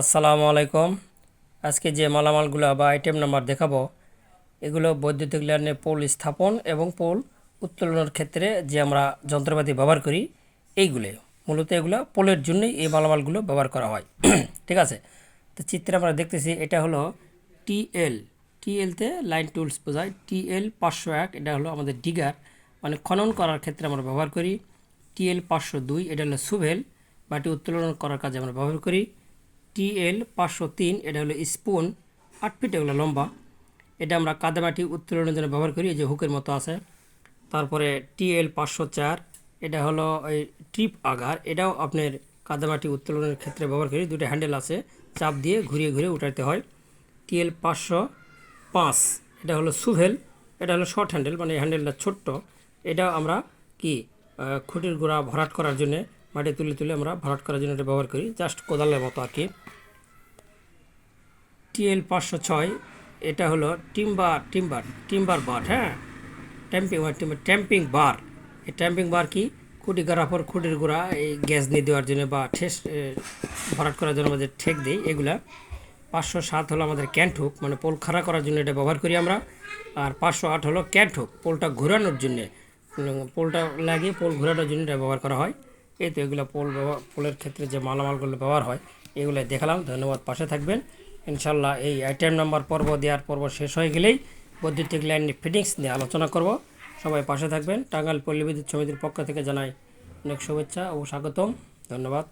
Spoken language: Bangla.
আসসালামু আলাইকুম। আজকে যে মালামালগুলো বা আইটেম নাম্বার দেখাবো, এগুলো বৈদ্যুতিক লাইনে পোল স্থাপন এবং পোল উত্তোলনের ক্ষেত্রে যে আমরা যন্ত্রপাতি ব্যবহার করি, এইগুলো মূলত এগুলো পোলের জন্যই এই মালামালগুলো ব্যবহার করা হয়। ঠিক আছে, তো চিত্রে আমরা দেখতেছি এটা হলো টিএল। টিএলতে লাইন টুলস বোঝায়। টিএল 501 এটা হলো আমাদের ডিগার, মানে খনন করার ক্ষেত্রে আমরা ব্যবহার করি। টিএল 502 এটা হলো সুভেল, মাটি উত্তোলন করার কাজে আমরা ব্যবহার করি। টিএল 503 এটা হলো স্পুন, 8 ফিট এগুলো লম্বা, এটা আমরা কাদামাটি উত্তোলনের জন্য ব্যবহার করি, এই যে হুকের মতো আছে। তারপরে টিএল 504 এটা হলো এই ট্রিপ আগার, এটাও আপনার কাদামাটি উত্তোলনের ক্ষেত্রে ব্যবহার করি। দুটো হ্যান্ডেল আছে, চাপ দিয়ে ঘুরিয়ে ঘুরিয়ে উঠাতে হয়। টিএল 505 এটা হলো সুভেল, এটা হলো শর্ট হ্যান্ডেল, মানে হ্যান্ডেলটা ছোট্ট। এটা আমরা কি খুঁটির গোড়া ভরাট করার জন্য, মাটি তুলে তুলে আমরা ভরাট করার জন্য এটা ব্যবহার করি, জাস্ট কোদালের মতো আর কি। টিএল 506 এটা হলো টিম্বার বার, হ্যাঁ, ট্যাম্পিং বার। এই ট্যাম্পিং বার কি, খুঁটি গাড়ার পর খুঁটির গোড়া এই গ্যাস নিয়ে দেওয়ার জন্য বা ঠেস ভরাট করার জন্য আমাদের ঠেক দিই এগুলা। 507 হলো আমাদের ক্যান্ট হুক, মানে পোল খাড়া করার জন্য এটা ব্যবহার করি আমরা। আর 508 হলো ক্যান্ট হুক, পোলটা ঘোরানোর জন্যে, পোলটা লাগিয়ে পোল ঘোরানোর জন্য এটা ব্যবহার করা হয়। এই তো এগুলো পোলের ক্ষেত্রে যে মালামালগুলো ব্যবহার হয় এগুলো দেখালাম। ধন্যবাদ, পাশে থাকবেন ইনশাল্লাহ। এই আইটেম নাম্বার দেওয়ার পর্ব শেষ হয়ে গেলেই বৈদ্যুতিক লাইন ফিটিংস নিয়ে আলোচনা করব। সবাই পাশে থাকবেন। টাঙ্গাইল পল্লী বিদ্যুৎ সমিতির পক্ষ থেকে জানাই অনেক শুভেচ্ছা ও স্বাগতম। ধন্যবাদ।